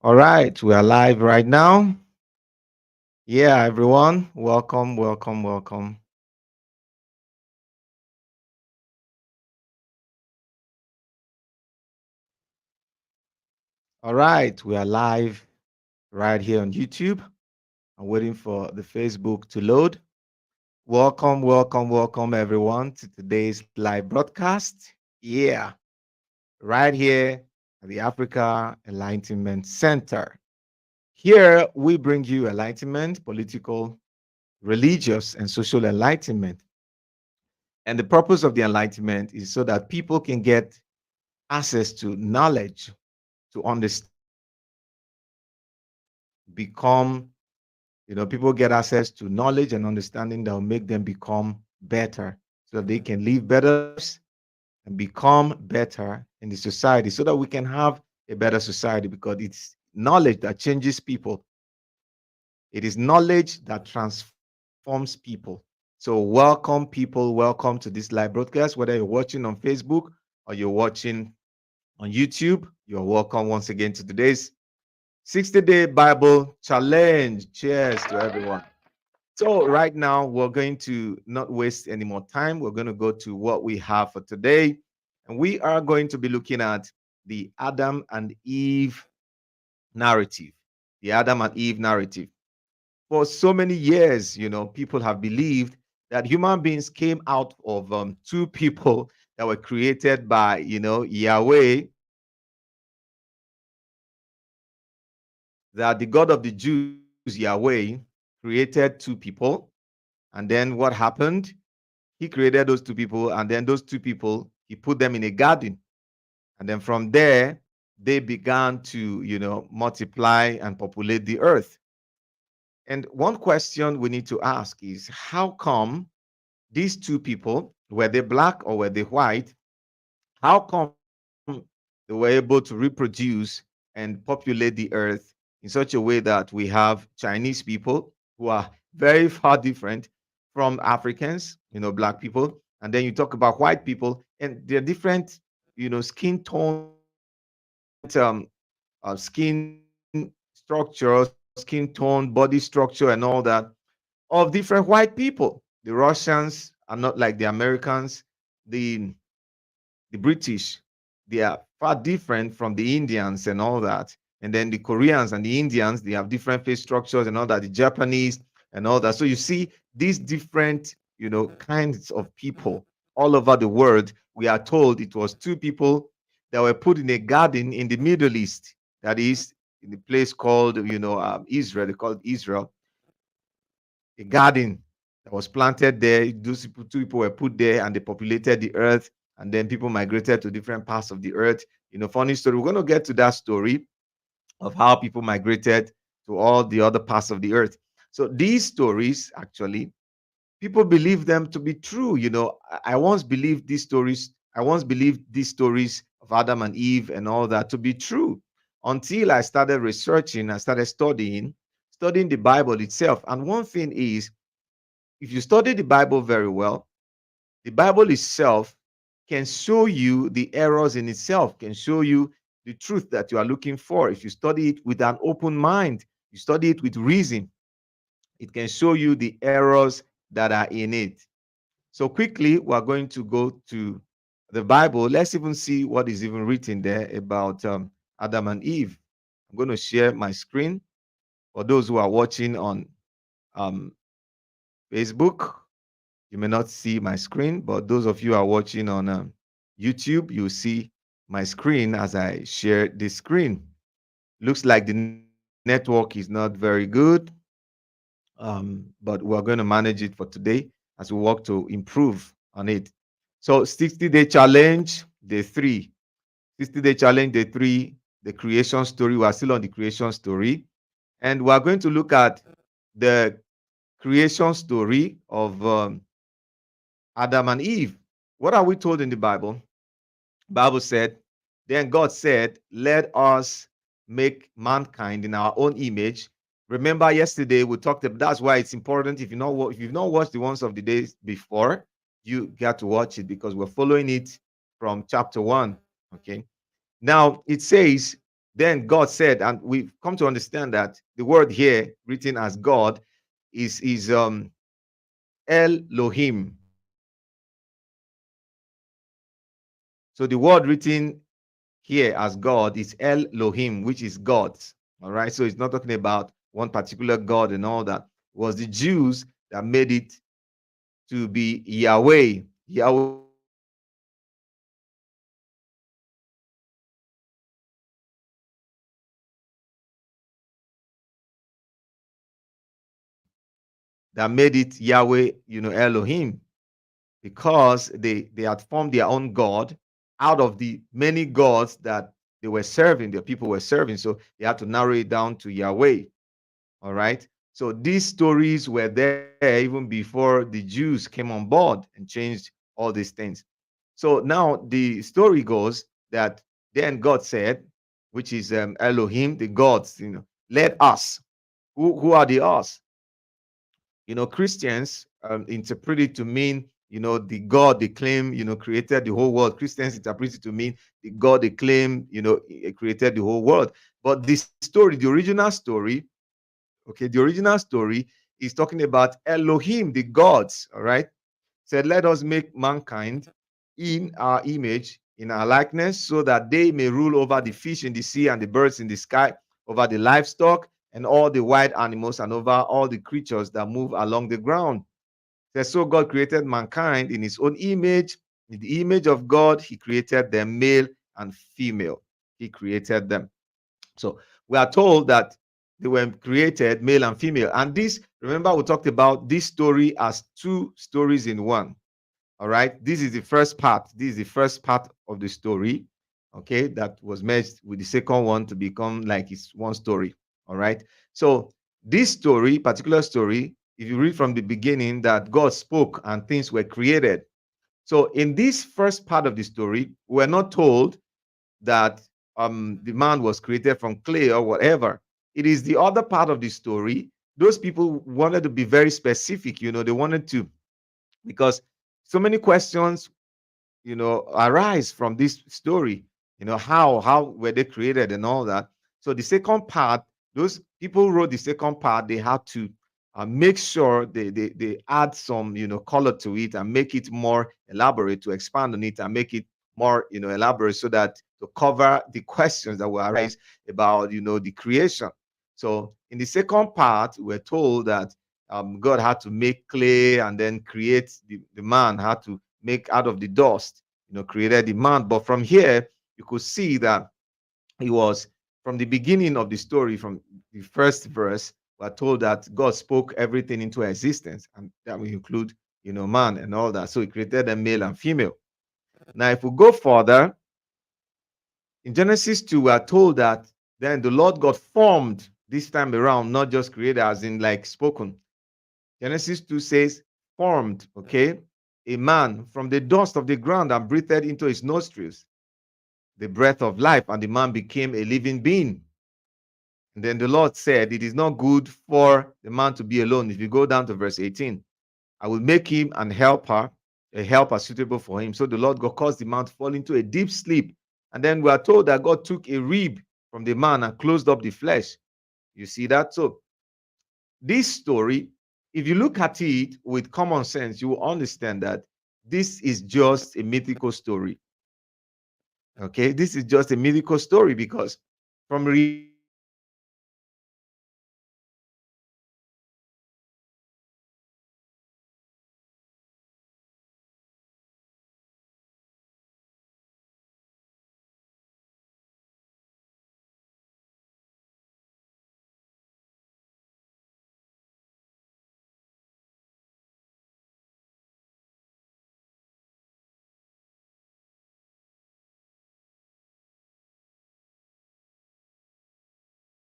All right, we are live right now. Yeah, everyone, welcome, welcome, welcome. All right, we are live right here on YouTube. I'm waiting for the Facebook to load. Welcome, welcome, welcome, everyone, to today's live broadcast. Yeah, right here at the Africa Enlightenment Center. Here, we bring you enlightenment, political, religious, and social enlightenment. And the purpose of the enlightenment is so that people can get access to knowledge, to understand, become, people get access to knowledge and understanding that will make them become better so that they can live better lives and become better in the society so that we can have a better society because it's knowledge that changes people. It is knowledge that transforms people. So, welcome, people. Welcome to this live broadcast. Whether you're watching on Facebook or you're watching on YouTube, you're welcome once again to today's 60-day Bible challenge. Cheers to everyone. So, right now, we're going to not waste any more time. We're going to go to what we have for today. And we are going to be looking at the Adam and Eve narrative. The Adam and Eve narrative. For so many years, people have believed that human beings came out of two people that were created by, Yahweh, that the God of the Jews, Yahweh, created two people. And then what happened? He created those two people, and then those two people, he put them in a garden. And then from there, they began to, multiply and populate the earth. And one question we need to ask is how come these two people, were they black or were they white, how come they were able to reproduce and populate the earth in such a way that we have Chinese people who are very far different from Africans, black people, and then you talk about white people and they're different, skin tone, different skin structure, skin tone, body structure, and all that of different white people. The Russians are not like the Americans. The British, they are far different from the Indians and all that. And then the Koreans and the Indians, they have different face structures and all that. The Japanese and all that. So you see these different, kinds of people all over the world. We are told it was two people that were put in a garden in the Middle East. That is in the place called, Israel. They call it Israel, a garden that was planted there. Those people, two people were put there and they populated the earth. And then people migrated to different parts of the earth. Funny story. We're going to get to that story of how people migrated to all the other parts of the earth. So these stories, actually, people believe them to be true. I once believed these stories. I once believed these stories of Adam and Eve and all that to be true until I started researching, I started studying the Bible itself. And one thing is, if you study the Bible very well, the Bible itself can show you the errors in itself, can show you the truth that you are looking for. If you study it with an open mind, you study it with reason, it can show you the errors that are in it. So quickly, we're going to go to the Bible. Let's even see what is even written there about Adam and Eve. I'm going to share my screen for those who are watching on um, Facebook. You may not see my screen, but those of you who are watching on YouTube, you see my screen as I share this screen. Looks like the network is not very good, but we're going to manage it for today as we work to improve on it. So, 60-day challenge, day three. 60-day challenge, day three, the creation story. We are still on the creation story. And we are going to look at the creation story of Adam and Eve. What are we told in the Bible? Bible said, then God said, let us make mankind in our own image. Remember yesterday we talked about, that's why it's important. If you've not watched the ones of the days before, you got to watch it because we're following it from chapter 1. Okay. Now it says Then God said, and we've come to understand that the word here written as God is Elohim. So the word written here as God is Elohim, which is God's. All right. So it's not talking about one particular God and all that. It was the Jews that made it to be Yahweh. Yahweh that made it Yahweh, Elohim, because they had formed their own God out of the many gods that they were serving, their people were serving. So they had to narrow it down to Yahweh. All right. So these stories were there even before the Jews came on board and changed all these things. So now the story goes that then God said, which is Elohim, the gods, let us. Who are the us? Christians interpret it to mean, the God they claim, created the whole world. Christians interpret it to mean the God they claim, created the whole world. But the story, the original story, okay, the original story is talking about Elohim, the gods, all right? Said, let us make mankind in our image, in our likeness, so that they may rule over the fish in the sea and the birds in the sky, over the livestock and all the wild animals, and over all the creatures that move along the ground. Said, so God created mankind in his own image. In the image of God, he created them male and female. He created them. So we are told that they were created male and female. And this, remember, we talked about this story as two stories in one. All right. This is the first part. This is the first part of the story. Okay. That was merged with the second one to become like it's one story. All right. So this story, particular story, if you read from the beginning, that God spoke and things were created. So in this first part of the story, we're not told that the man was created from clay or whatever. It is the other part of the story. Those people wanted to be very specific, they wanted to, because so many questions arise from this story. How were they created and all that. So the second part, those people wrote the second part, they had to make sure they add some color to it and make it more elaborate, to expand on it and make it more elaborate, so that to cover the questions that will arise about the creation. So in the second part, we're told that God had to make clay and then create the man, had to make out of the dust, created the man. But from here, you could see that it was from the beginning of the story, from the first verse, we're told that God spoke everything into existence, and that will include, man and all that. So he created a male and female. Now, if we go further, in Genesis 2, we are told that then the Lord God formed this time around, not just created as in like spoken. Genesis 2 says, formed, okay, a man from the dust of the ground and breathed into his nostrils the breath of life, and the man became a living being. And then the Lord said, it is not good for the man to be alone. If you go down to verse 18, I will make him an helper, a helper suitable for him. So the Lord God caused the man to fall into a deep sleep. And then we are told that God took a rib from the man and closed up the flesh. You see that? So this story, if you look at it with common sense, you will understand that this is just a mythical story. Okay, this is just a mythical story, because from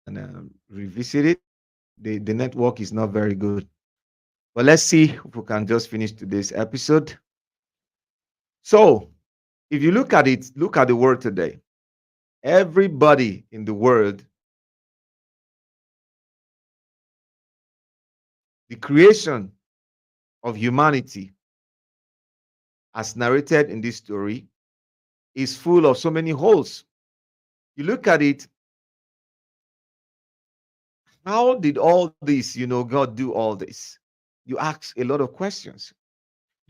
and revisit it, the network is not very good. But let's see if we can just finish today's episode. So, if you look at it, look at the world today. Everybody in the world, the creation of humanity, as narrated in this story, is full of so many holes. You look at it, How did all this, God do all this? You ask a lot of questions.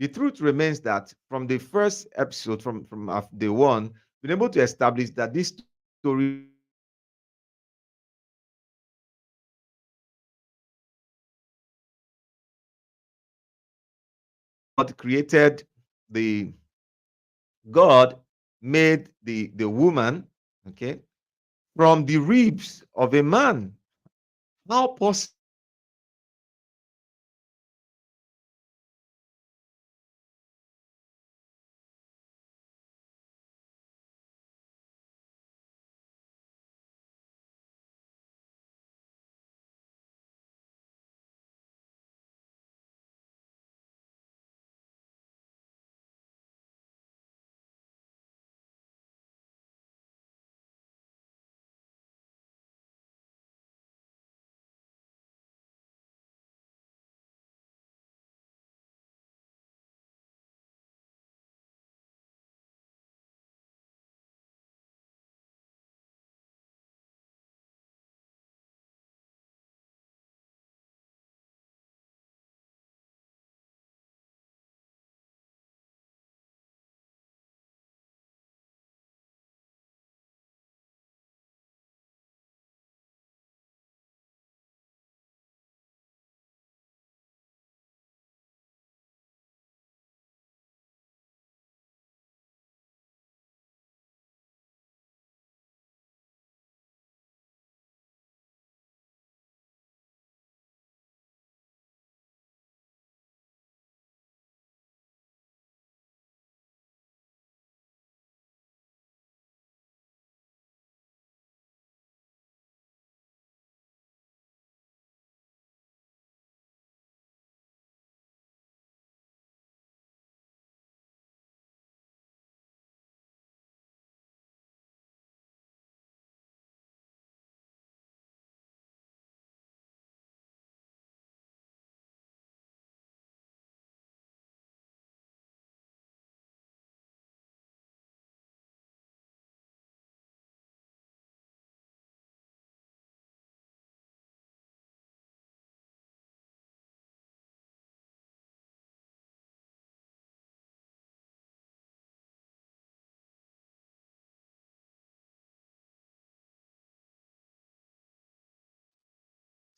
The truth remains that from the first episode, from day one, been able to establish that this story is not about creation. It's about redemption. God created the God made the woman, okay, from the ribs of a man. How possible is that?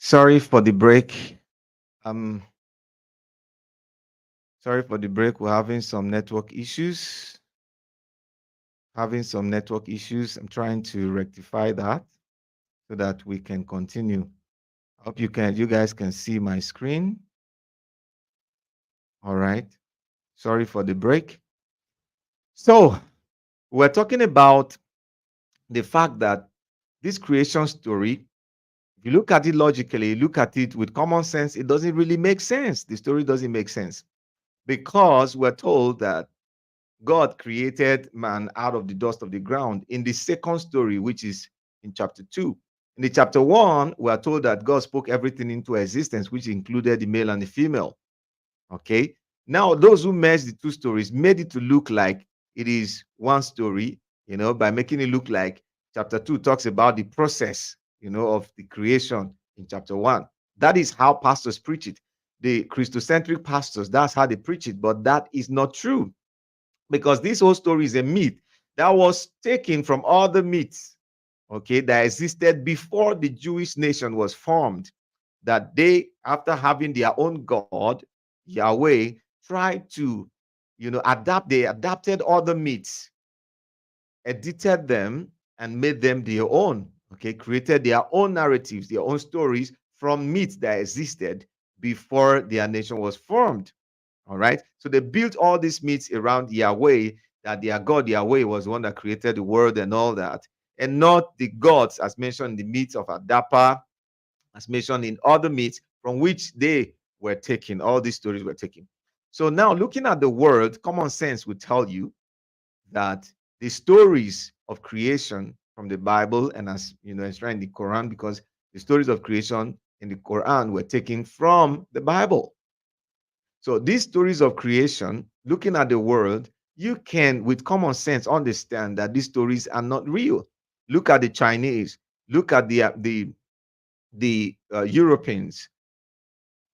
Sorry for the break. Um, Sorry for the break. We're having some network issues. Having some network issues. I'm trying to rectify that so that we can continue. I hope you guys can see my screen. All right. Sorry for the break. So we're talking about the fact that this creation story, if you look at it logically, look at it with common sense, it doesn't really make sense. The story doesn't make sense because we're told that God created man out of the dust of the ground in the second story, which is in chapter 2. In the chapter 1, we are told that God spoke everything into existence, which included the male and the female. Okay. Now, those who merged the two stories made it to look like it is one story, by making it look like chapter 2 talks about the process, of the creation in chapter 1. That is how pastors preach it. The Christocentric pastors, that's how they preach it, but that is not true because this whole story is a myth that was taken from other myths, okay, that existed before the Jewish nation was formed. That they, after having their own God, Yahweh, tried to, they adapted other myths, edited them, and made them their own, okay, created their own narratives, their own stories from myths that existed before their nation was formed. All right. So they built all these myths around Yahweh, that their God Yahweh was the one that created the world and all that, and not the gods as mentioned in the myths of Adapa, as mentioned in other myths from which they were taken. All these stories were taken. So now looking at the world, common sense would tell you that the stories of creation from the Bible, and as you know, it's right in the Quran, because the stories of creation in the Quran were taken from the Bible. So these stories of creation, looking at the world, you can, with common sense, understand that these stories are not real. Look at the Chinese. Look at the the Europeans,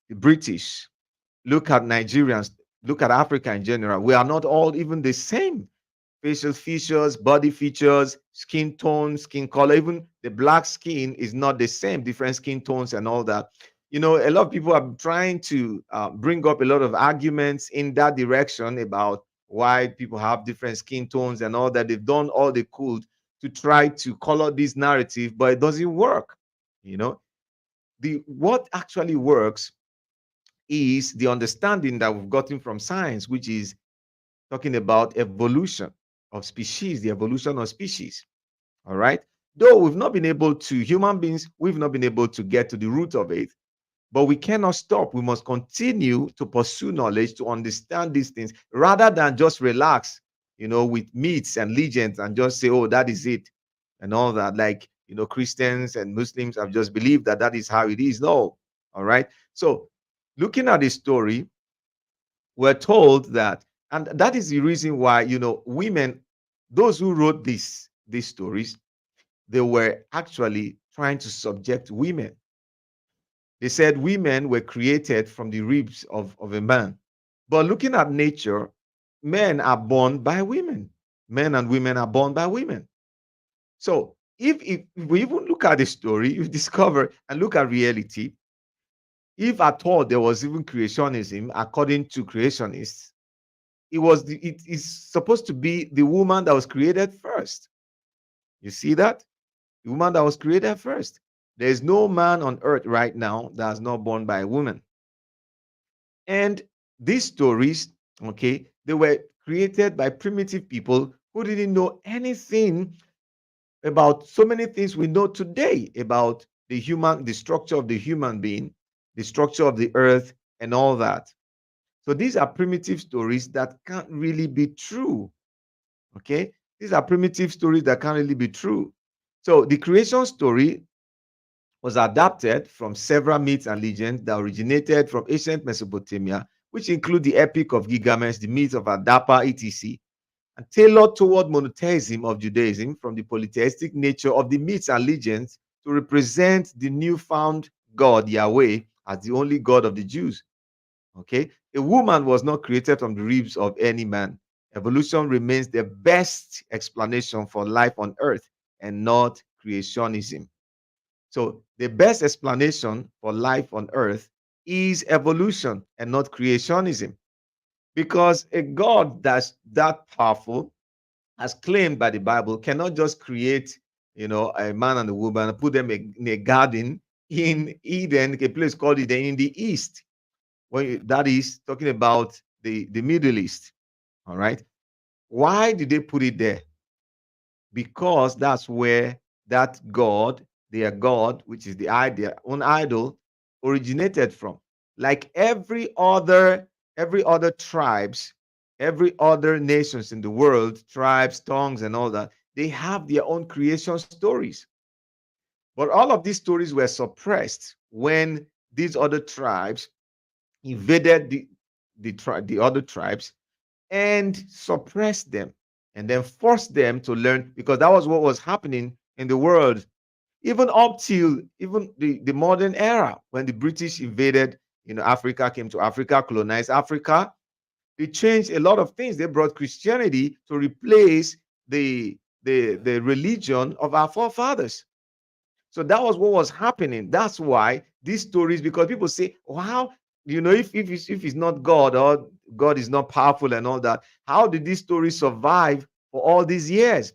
the British, look at Nigerians, look at Africa in general. We are not all even the same. Facial features, body features, skin tone, skin color, even the black skin is not the same, different skin tones and all that. A lot of people are trying to bring up a lot of arguments in that direction about why people have different skin tones and all that. They've done all they could to try to color this narrative, but it doesn't work. You know, the what actually works is the understanding that we've gotten from science, which is talking about evolution of species, the evolution of species. All right. Though we've not been able to, human beings, we've not been able to get to the root of it, but we cannot stop. We must continue to pursue knowledge to understand these things rather than just relax, with myths and legends and just say, oh, that is it and all that. Like, Christians and Muslims have just believed that that is how it is. No. All right. So, looking at the story, we're told that, and that is the reason why, women, those who wrote these stories, they were actually trying to subject women. They said women were created from the ribs of a man. But looking at nature, men are born by women. Men and women are born by women. So if we even look at the story, you discover and look at reality, if at all there was even creationism, according to creationists, it is supposed to be the woman that was created first. You see that? The woman that was created first. There is no man on earth right now that is not born by a woman. And these stories, okay, they were created by primitive people who didn't know anything about so many things we know today about the structure of the human being, the structure of the earth, and all that. So these are primitive stories that can't really be true. Okay? These are primitive stories that can't really be true. So the creation story was adapted from several myths and legends that originated from ancient Mesopotamia, which include the Epic of Gilgamesh, the myth of Adapa, etc., and tailored toward monotheism of Judaism from the polytheistic nature of the myths and legends to represent the newfound God, Yahweh, as the only God of the Jews. Okay? A woman was not created from the ribs of any man. Evolution remains the best explanation for life on earth and not creationism. So, the best explanation for life on earth is evolution and not creationism. Because a God that's that powerful, as claimed by the Bible, cannot just create, a man and a woman and put them in a garden in Eden, a place called Eden in the East. That is talking about the Middle East. All right. Why did they put it there? Because that's where that God, their God, which is their own idol, originated from. Like every other tribes, every other nations in the world, tribes, tongues, and all that, they have their own creation stories. But all of these stories were suppressed when these other tribes invaded the other tribes and suppressed them and then forced them to learn, because that was what was happening in the world even up till even the modern era when the British invaded, Africa, came to Africa, colonized Africa. They changed a lot of things. They brought Christianity to replace the religion of our forefathers. So that was what was happening. That's why these stories, because people say, oh, how, if it's not God, or God is not powerful and all that, how did these stories survive for all these years?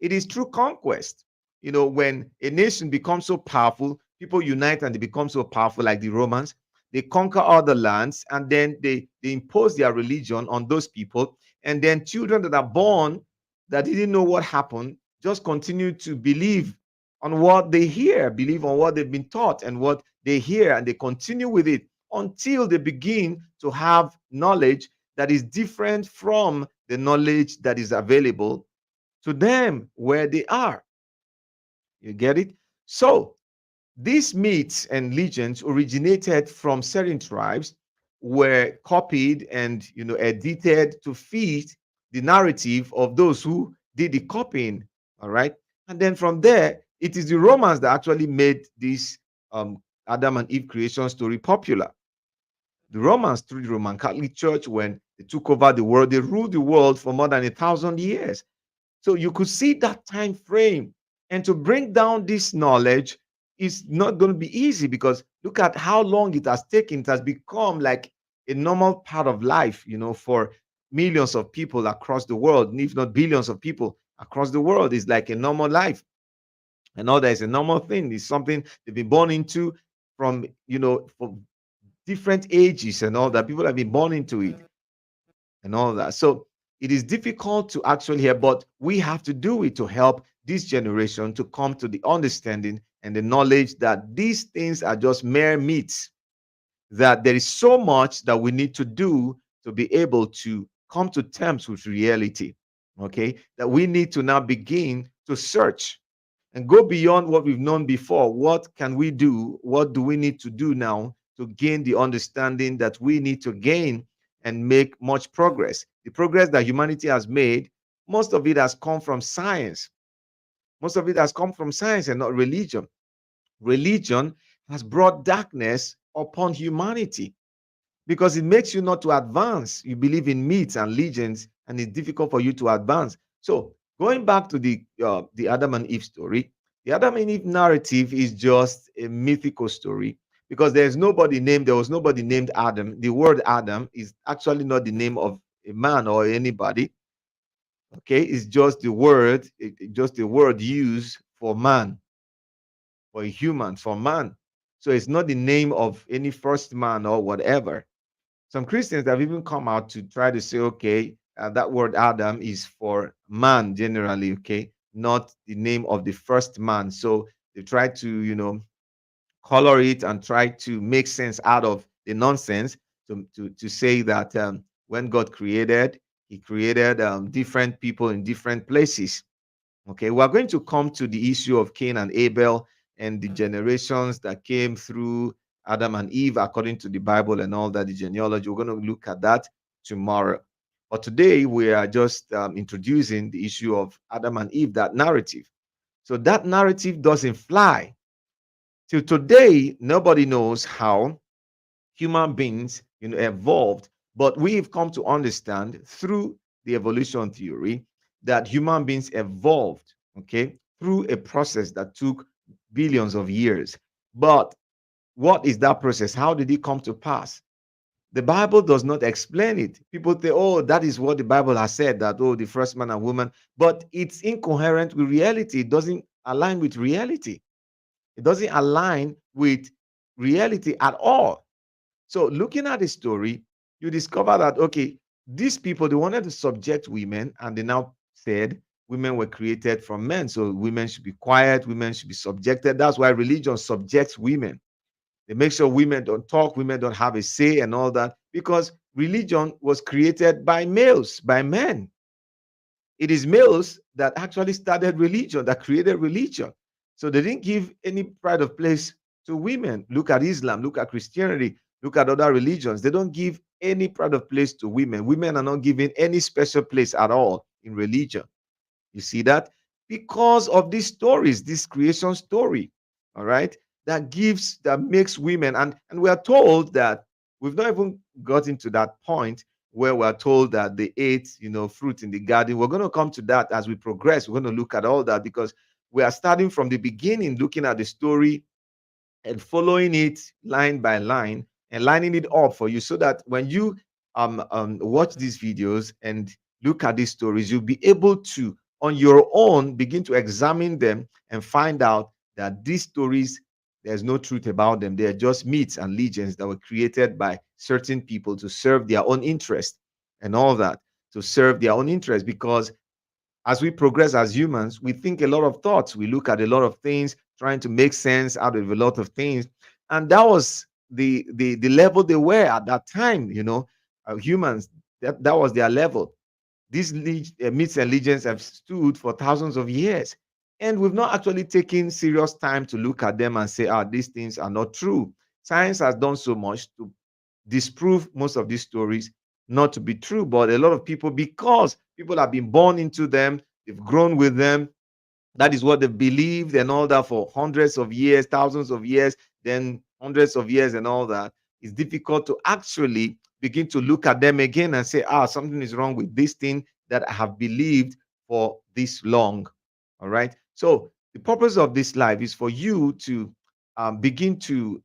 It is through conquest. When a nation becomes so powerful, people unite and they become so powerful, like the Romans. They conquer other lands and then they impose their religion on those people. And then children that are born that didn't know what happened just continue to believe on what they hear, believe on what they've been taught and what they hear, and they continue with it until they begin to have knowledge that is different from the knowledge that is available to them where they are. You get it? So these myths and legends originated from certain tribes, were copied and edited to fit the narrative of those who did the copying. All right. And then from there, It is the Romans that actually made this Adam and Eve creation story popular. The Romans, through the Roman Catholic Church, when they took over the world, they ruled the world for more than 1,000 years. So you could see that time frame. And to bring down this knowledge is not going to be easy, because look at how long it has taken. It has become like a normal part of life, for millions of people across the world, and if not billions of people across the world. Is like a normal life. And all that is a normal thing. It's something they've been born into from, from different ages and all that. People have been born into it and all that. So it is difficult to actually hear, but we have to do it to help this generation to come to the understanding and the knowledge that these things are just mere myths, that there is so much that we need to do to be able to come to terms with reality. Okay, that we need to now begin to search and go beyond what we've known before. What can we do? What do we need to do now to gain the understanding that we need to gain and make much progress? The progress that humanity has made, most of it has come from science. Most of it has come from science and not religion. Religion has brought darkness upon humanity, because it makes you not to advance. You believe in myths and legends, and it's difficult for you to advance. So, going back to the Adam and Eve story, the Adam and Eve narrative is just a mythical story, because there was nobody named Adam. The word Adam is actually not the name of a man or anybody. Okay, it's just the word, just the word used for man, for a human, for man. So it's not the name of any first man or whatever. Some Christians have even come out to try to say, okay, that word Adam is for man generally, okay, not the name of the first man. So they try to, color it and try to make sense out of the nonsense, to say that when God created, he created different people in different places. Okay, we are going to come to the issue of Cain and Abel and the generations that came through Adam and Eve according to the Bible and all that, the genealogy. We're going to look at that tomorrow. But today we are just introducing the issue of Adam and Eve, that narrative. So that narrative doesn't fly. Till today, nobody knows how human beings, evolved, but we've come to understand through the evolution theory that human beings evolved, okay, through a process that took billions of years. But what is that process? How did it come to pass? The Bible does not explain it. People say, oh, that is what the Bible has said, that, oh, the first man and woman, but it's incoherent with reality. It doesn't align with reality. It doesn't align with reality at all. So, looking at the story, you discover that, okay, these people, they wanted to subject women, and they now said women were created from men. So, women should be quiet, women should be subjected. That's why religion subjects women. They make sure women don't talk, women don't have a say, and all that, because religion was created by males, by men. It is males that actually started religion, that created religion. So they didn't give any pride of place to women. Look at Islam, look at Christianity, look at other religions. They don't give any pride of place to women. Women are not given any special place at all in religion. You see that? Because of these stories, this creation story, all right, that makes women, and we are told that we've not even gotten to that point where we're told that they ate, fruit in the garden. We're going to come to that as we progress. We're going to look at all that, because we are starting from the beginning, looking at the story and following it line by line and lining it up for you, so that when you watch these videos and look at these stories, you'll be able to, on your own, begin to examine them and find out that these stories, there's no truth about them. They're just myths and legends that were created by certain people to serve their own interest and all that, to serve their own interest. Because as we progress as humans, we think a lot of thoughts. We look at a lot of things, trying to make sense out of a lot of things. And that was the level they were at that time, humans, that was their level. These myths and legends have stood for thousands of years. And we've not actually taken serious time to look at them and say, these things are not true. Science has done so much to disprove most of these stories not to be true. But a lot of people, because people have been born into them, they've grown with them, That is what they believed and all that for hundreds of years, thousands of years, then hundreds of years and all that. It's difficult to actually begin to look at them again and say, something is wrong with this thing that I have believed for this long. All right. So the purpose of this life is for you to begin to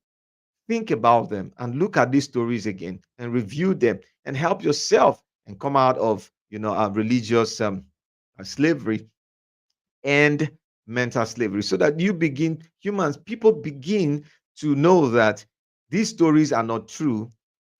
think about them and look at these stories again and review them and help yourself and come out of religious slavery and mental slavery, so that people begin to know that these stories are not true.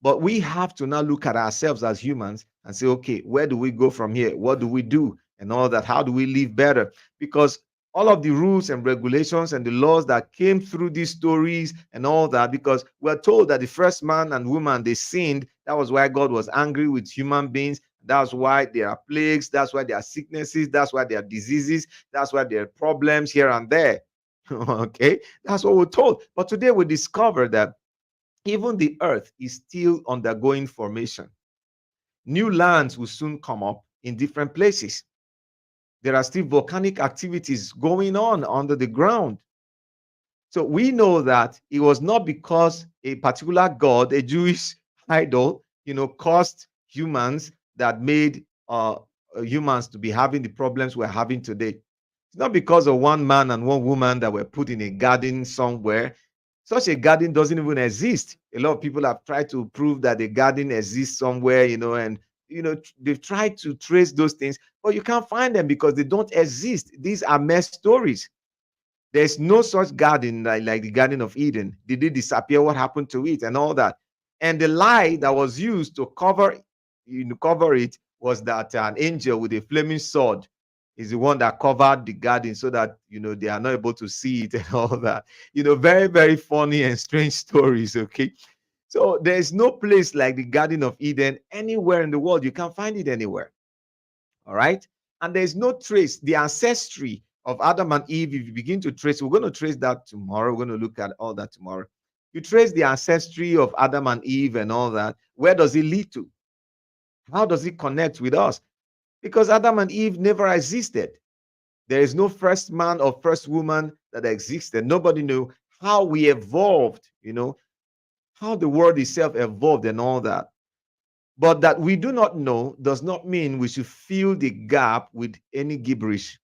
But we have to now look at ourselves as humans and say, okay, where do we go from here? What do we do? And all that. How do we live better? Because all of the rules and regulations and the laws that came through these stories and all that, because we're told that the first man and woman, they sinned. That was why God was angry with human beings. That's why there are plagues. That's why there are sicknesses. That's why there are diseases. That's why there are problems here and there. Okay, that's what we're told. But today we discover that even the earth is still undergoing formation. New lands will soon come up in different places. There are still volcanic activities going on under the ground. So we know that it was not because a particular god, a Jewish idol, caused humans that made humans to be having the problems we're having today. It's not because of one man and one woman that were put in a garden somewhere. Such a garden doesn't even exist. A lot of people have tried to prove that a garden exists somewhere, and they've tried to trace those things, but you can't find them because they don't exist. These are mere stories. There's no such garden like the Garden of Eden. Did it disappear? What happened to it? And all that. And the lie that was used to cover it was that an angel with a flaming sword is the one that covered the garden so that they are not able to see it and all that. Very, very funny and strange stories. Okay. So there's no place like the Garden of Eden anywhere in the world. You can't find it anywhere. All right. And there's no trace. The ancestry of Adam and Eve, if you begin to trace, we're going to trace that tomorrow. We're going to look at all that tomorrow. You trace the ancestry of Adam and Eve and all that. Where does it lead to? How does it connect with us? Because Adam and Eve never existed. There is no first man or first woman that existed. Nobody knew how we evolved, how the world itself evolved and all that. But that we do not know does not mean we should fill the gap with any gibberish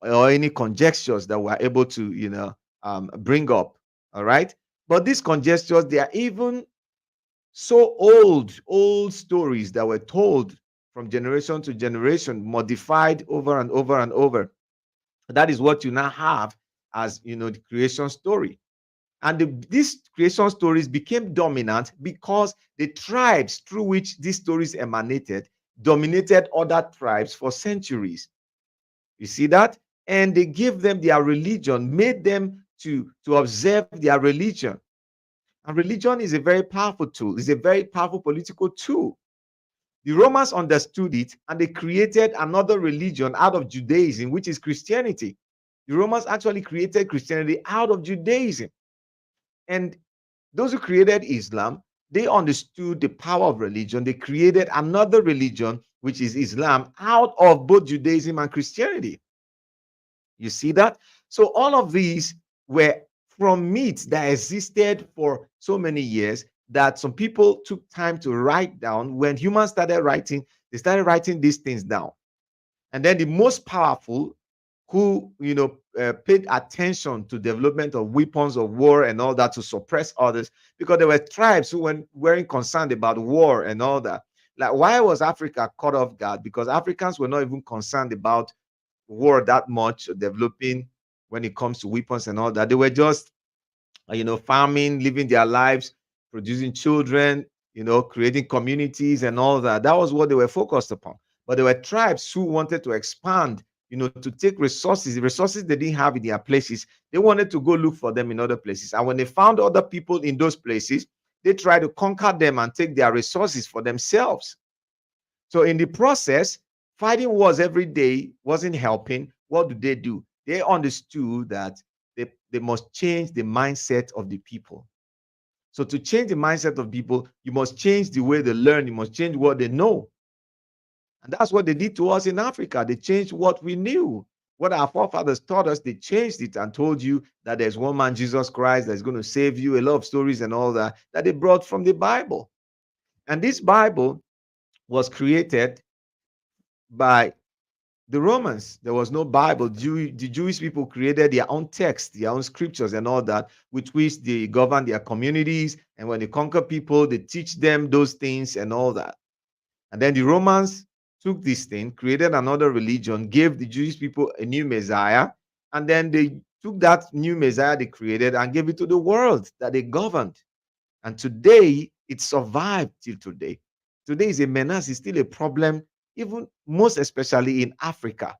or any conjectures that we're able to, bring up. All right. But these conjectures, they are even so old stories that were told from generation to generation, modified over and over and over. That is what you now have as, the creation story. And these creation stories became dominant because the tribes through which these stories emanated dominated other tribes for centuries. You see that? And they gave them their religion, made them to observe their religion. And religion is a very powerful tool. It's a very powerful political tool. The Romans understood it and they created another religion out of Judaism, which is Christianity. The Romans actually created Christianity out of Judaism. And those who created Islam, they understood the power of religion. They created another religion, which is Islam, out of both Judaism and Christianity. You see that? So all of these were from myths that existed for so many years that some people took time to write down. When humans started writing, they started writing these things down. And then the most powerful, who paid attention to development of weapons of war and all that to suppress others, because there were tribes who weren't concerned about war and all that. Like, why was Africa caught off guard? Because Africans were not even concerned about war that much, developing when it comes to weapons and all that. They were just farming, living their lives, producing children, creating communities and all that. That was what they were focused upon. But there were tribes who wanted to expand, to take resources, the resources they didn't have in their places. They wanted to go look for them in other places. And when they found other people in those places, they tried to conquer them and take their resources for themselves. So in the process, fighting wars every day wasn't helping. What do? They understood that they must change the mindset of the people. So to change the mindset of people, you must change the way they learn. You must change what they know. And that's what they did to us in Africa. They changed what we knew. What our forefathers taught us, they changed it and told you that there's one man, Jesus Christ, that's going to save you. A lot of stories and all that they brought from the Bible. And this Bible was created by the Romans. There was no Bible. The Jewish people created their own text, their own scriptures, and all that, with which they govern their communities. And when they conquer people, they teach them those things and all that. And then the Romans took this thing, created another religion, gave the Jewish people a new Messiah, and then they took that new Messiah they created and gave it to the world that they governed. And today, it survived till today. Today is a menace, it's still a problem, even most especially in Africa.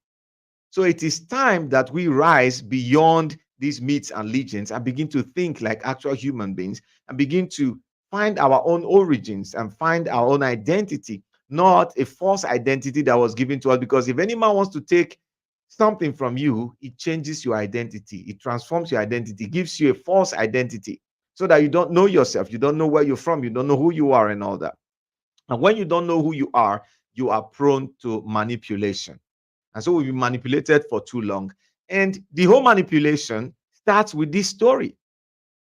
So it is time that we rise beyond these myths and legends and begin to think like actual human beings and begin to find our own origins and find our own identity, not a false identity that was given to us. Because if any man wants to take something from you, it changes your identity, it transforms your identity, gives you a false identity so that you don't know yourself, you don't know where you're from, you don't know who you are, and all that. And when you don't know who you are prone to manipulation. And so we've been manipulated for too long. And the whole manipulation starts with this story.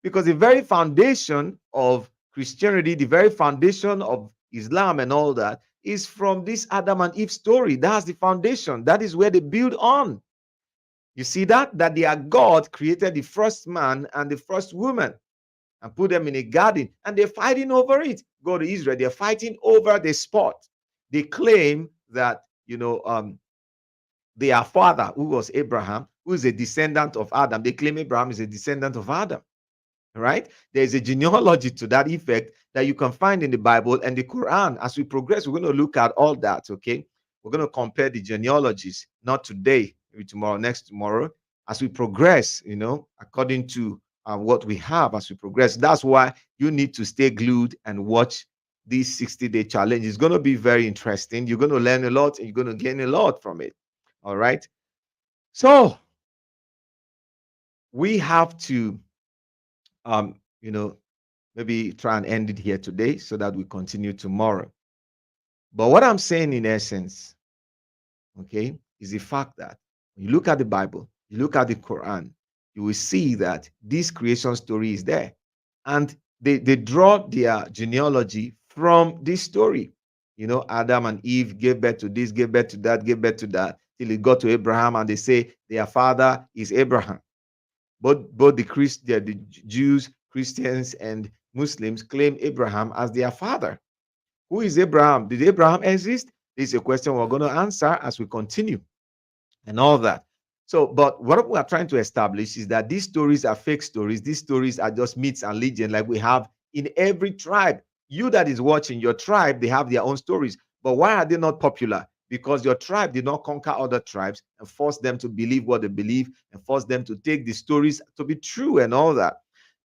Because the very foundation of Christianity, the very foundation of Islam and all that is from this Adam and Eve story. That's the foundation. That is where they build on. You see that? That their God created the first man and the first woman and put them in a garden, and they're fighting over it. Go to Israel, they're fighting over the spot. They claim that, their father, who was Abraham, who is a descendant of Adam, they claim Abraham is a descendant of Adam. Right? There's a genealogy to that effect that you can find in the Bible and the Quran. As we progress, we're going to look at all that. Okay, we're going to compare the genealogies, not today, maybe tomorrow, next tomorrow, as we progress, according to what we have as we progress. That's why you need to stay glued and watch this 60-day challenge. It's going to be very interesting. You're going to learn a lot and you're going to gain a lot from it. All right. So we have to um, you know, maybe try and end it here today so that we continue tomorrow. But what I'm saying in essence, okay, is the fact that when you look at the Bible, you look at the Quran, you will see that this creation story is there. And they draw their genealogy from this story. Adam and Eve gave birth to this, gave birth to that, gave birth to that, till it got to Abraham, and they say their father is Abraham. Both the Jews, Christians, and Muslims claim Abraham as their father. Who is Abraham? Did Abraham exist? This is a question we're going to answer as we continue and all that. So, but what we are trying to establish is that these stories are fake stories. These stories are just myths and legends like we have in every tribe. You that is watching, your tribe, they have their own stories. But why are they not popular? Because your tribe did not conquer other tribes and force them to believe what they believe and force them to take the stories to be true and all that.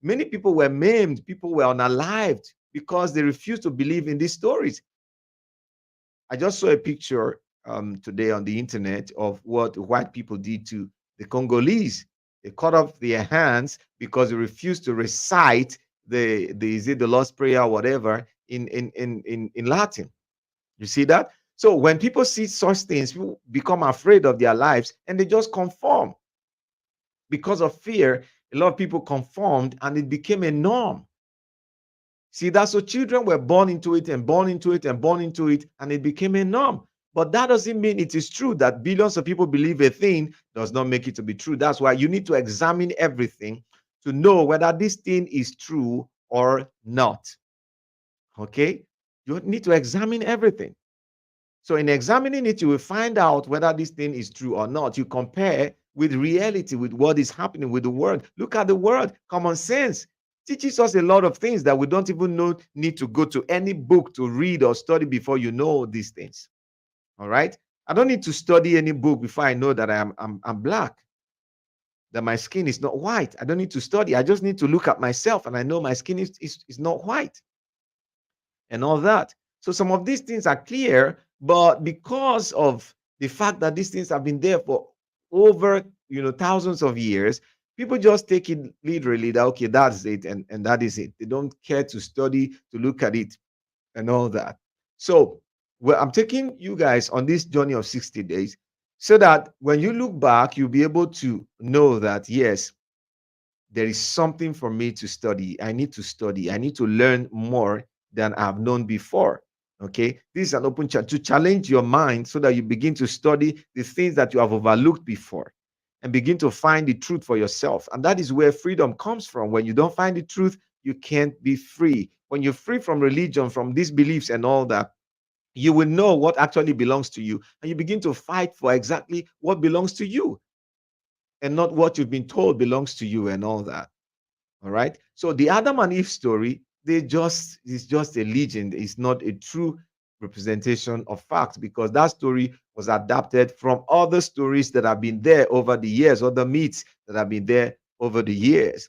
Many people were maimed, people were unalived because they refused to believe in these stories. I just saw a picture today on the internet of what white people did to the Congolese. They cut off their hands because they refused to recite the is it the Lord's Prayer or whatever in Latin. You see that? So when people see such things, people become afraid of their lives and they just conform. Because of fear, a lot of people conformed and it became a norm. See that? So children were born into it and born into it and born into it, and it became a norm. But that doesn't mean it is true. That billions of people believe a thing does not make it to be true. That's why you need to examine everything to know whether this thing is true or not. Okay? You need to examine everything. So in examining it, you will find out whether this thing is true or not. You compare with reality, with what is happening with the world. Look at the world. Common sense teaches us a lot of things that we don't even need to go to any book to read or study before you know these things. All right. I don't need to study any book before I know that I'm black, that my skin is not white. I don't need to study. I just need to look at myself and I know my skin is not white and all that. So some of these things are clear, but because of the fact that these things have been there for over thousands of years, people just take it literally that, okay, that's it, and that is it. They don't care to study, to look at it and all that. So I'm taking you guys on this journey of 60 days so that when you look back, you'll be able to know that, yes, there is something for me to study. I need to study. I need to learn more than I've known before. Okay. This is an open chat to challenge your mind so that you begin to study the things that you have overlooked before and begin to find the truth for yourself. And that is where freedom comes from. When you don't find the truth, you can't be free. When you're free from religion, from these beliefs and all that, you will know what actually belongs to you. And you begin to fight for exactly what belongs to you and not what you've been told belongs to you and all that. All right. So the Adam and Eve story, they just is just a legend. It's not a true representation of fact, because that story was adapted from other stories that have been there over the years, other myths that have been there over the years.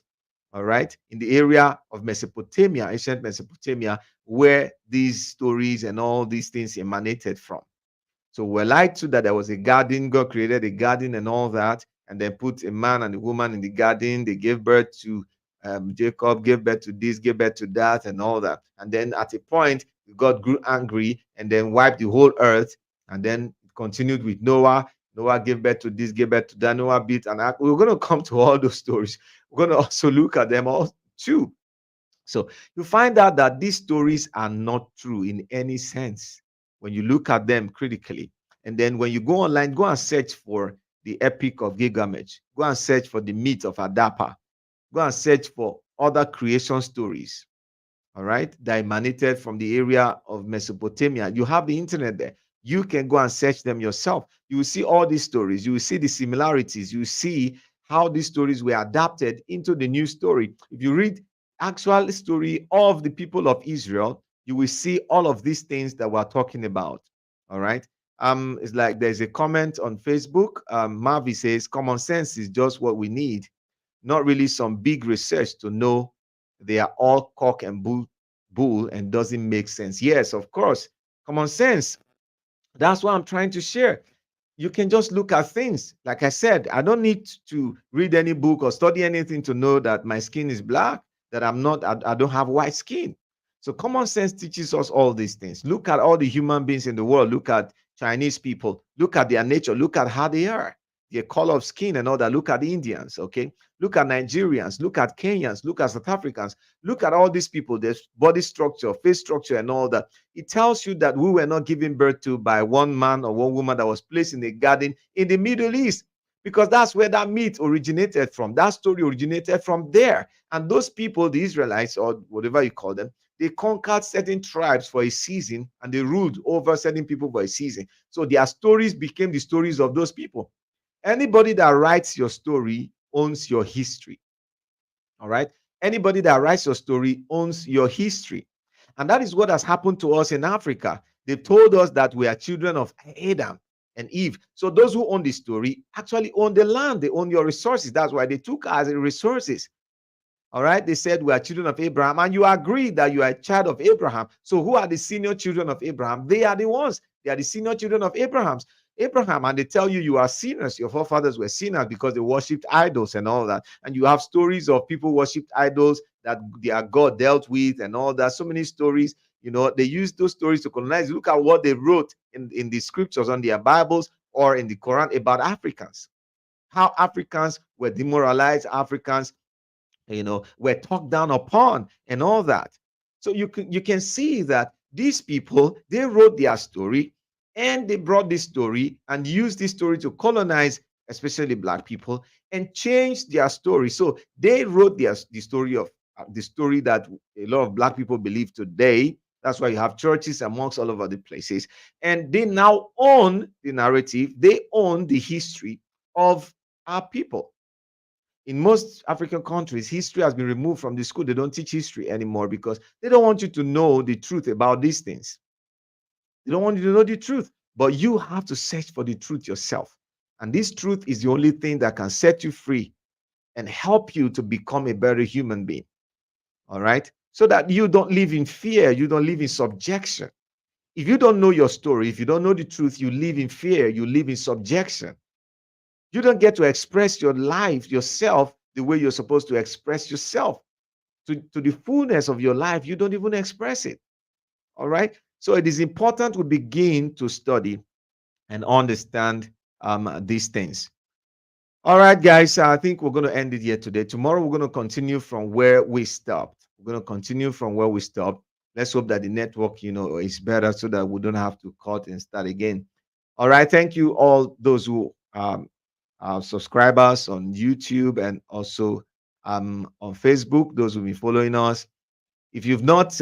All right. In the area of Mesopotamia, ancient Mesopotamia, where these stories and all these things emanated from. So we're lied to that there was a garden, God created a garden and all that, and then put a man and a woman in the garden. They gave birth to Jacob, gave birth to this, gave birth to that, and all that. And then at a point, God grew angry and then wiped the whole earth. And then it continued with Noah. Noah gave birth to this, gave birth to that. Noah beat, and we're going to come to all those stories. We're going to also look at them all too. So you find out that these stories are not true in any sense when you look at them critically. And then when you go online, go and search for the Epic of Gilgamesh. Go and search for the myth of Adapa. Go and search for other creation stories, all right, that emanated from the area of Mesopotamia. You have the internet there. You can go and search them yourself. You will see all these stories. You will see the similarities. You will see how these stories were adapted into the new story. If you read actual story of the people of Israel, you will see all of these things that we're talking about. All right. It's like there's a comment on Facebook. Marvi says, common sense is just what we need, not really some big research to know they are all cock and bull and doesn't make sense. Yes, of course, common sense. That's what I'm trying to share. You can just look at things. Like I said, I don't need to read any book or study anything to know that my skin is black, that I don't have white skin. So common sense teaches us all these things. Look at all the human beings in the world. Look at Chinese people. Look at their nature. Look at how they are, their color of skin and all that. Look at the Indians, okay? Look at Nigerians. Look at Kenyans. Look at South Africans. Look at all these people, their body structure, face structure, and all that. It tells you that we were not given birth to by one man or one woman that was placed in a garden in the Middle East, because that's where that myth originated from. That story originated from there. And those people, the Israelites, or whatever you call them, they conquered certain tribes for a season and they ruled over certain people for a season. So their stories became the stories of those people. Anybody that writes your story owns your history. All right. Anybody that writes your story owns your history. And that is what has happened to us in Africa. They told us that we are children of Adam and Eve. So those who own the story actually own the land, they own your resources. That's why they took us as resources. All right. They said we are children of Abraham, and you agree that you are a child of Abraham. So who are the senior children of Abraham? They are the ones. They are the senior children of Abraham, and they tell you you are sinners. Your forefathers were sinners because they worshipped idols and all that. And you have stories of people worshipped idols that their God dealt with and all that. So many stories. They use those stories to colonize. Look at what they wrote in the scriptures on their Bibles or in the Quran about Africans. How Africans were demoralized, Africans were talked down upon and all that. So you can see that these people, they wrote their story and they brought this story and used this story to colonize especially black people and change their story. So they wrote the story that a lot of black people believe today. That's why you have churches and mosques all over the places, and they now own the narrative. They own the history of our people. In most African countries, history has been removed from the school. They don't teach history anymore because they don't want you to know the truth about these things. They don't want you to know the truth, but you have to search for the truth yourself. And this truth is the only thing that can set you free and help you to become a better human being. All right? So that you don't live in fear, you don't live in subjection. If you don't know your story, if you don't know the truth, you live in fear, you live in subjection. You don't get to express your life, yourself, the way you're supposed to express yourself. To the fullness of your life, you don't even express it. All right. So it is important we begin to study and understand these things. All right, guys. I think we're going to end it here today. Tomorrow, we're going to continue from where we stopped. We're going to continue from where we stopped. Let's hope that the network, is better so that we don't have to cut and start again. All right. Thank you, all those who subscribers on YouTube and also on Facebook, those who've been following us. If you've not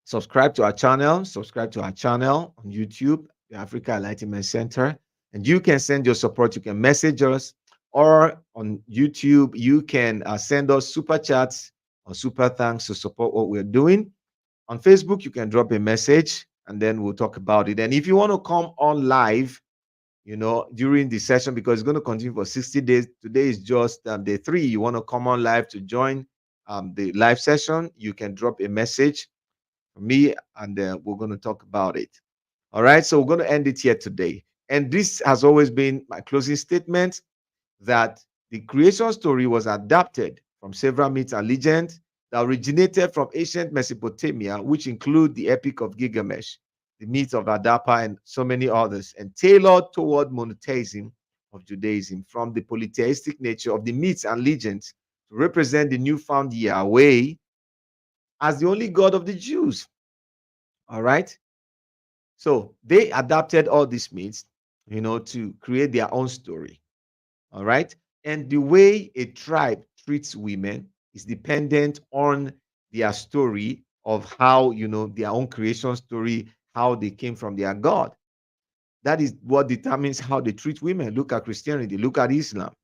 subscribe to our channel on YouTube, the Africa Enlightenment Center. And you can send your support. You can message us, or on YouTube, you can send us super chats or super thanks to support what we're doing. On Facebook, you can drop a message and then we'll talk about it. And if you want to come on live, during the session, because it's going to continue for 60 days. Today is just day 3. You want to come on live to join the live session, you can drop a message for me, and we're going to talk about it. All right, so we're going to end it here today. And this has always been my closing statement, that the creation story was adapted from several myths and legends that originated from ancient Mesopotamia, which include the Epic of Gilgamesh, the myth of Adapa, and so many others, and tailored toward monotheism of Judaism, from the polytheistic nature of the myths and legends to represent the newfound Yahweh as the only God of the Jews. All right. So they adapted all these myths, to create their own story. All right. And the way a tribe treats women is dependent on their story of how, their own creation story, how they came from their God. That is what determines how they treat women. Look at Christianity, look at Islam.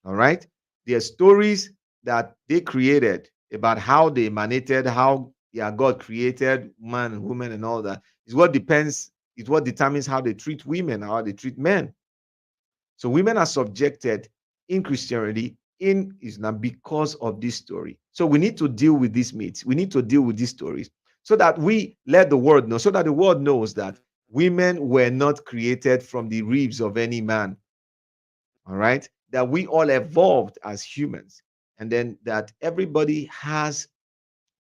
All right. Their stories that they created about how they emanated, how their God created man and woman and all that is what determines how they treat women, how they treat men. So women are subjected in Christianity, in Islam, because of this story. So we need to deal with these myths. We need to deal with these stories so that we let the world know, so that the world knows that women were not created from the ribs of any man. All right. That we all evolved as humans, and then that everybody has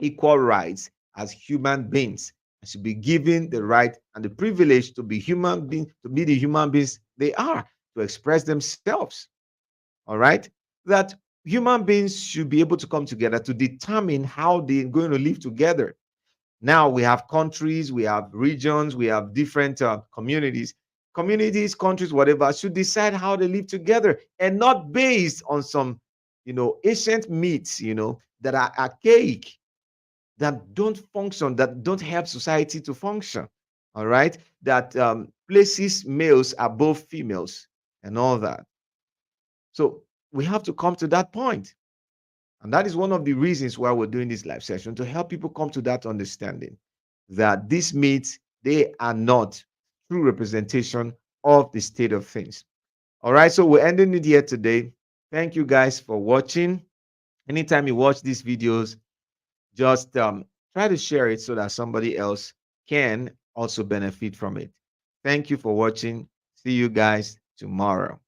equal rights as human beings and should be given the right and the privilege to be human beings, to be the human beings they are, to express themselves. All right. That human beings should be able to come together to determine how they're going to live together. Now we have countries, we have regions, we have different communities, countries, whatever, should decide how they live together, and not based on some, ancient myths, that are archaic, that don't function, that don't help society to function. All right, that places males above females and all that. So we have to come to that point. And that is one of the reasons why we're doing this live session, to help people come to that understanding that these myths, they are not true representation of the state of things. All right, so we're ending it here today. Thank you guys for watching. Anytime you watch these videos, just try to share it so that somebody else can also benefit from it. Thank you for watching. See you guys tomorrow.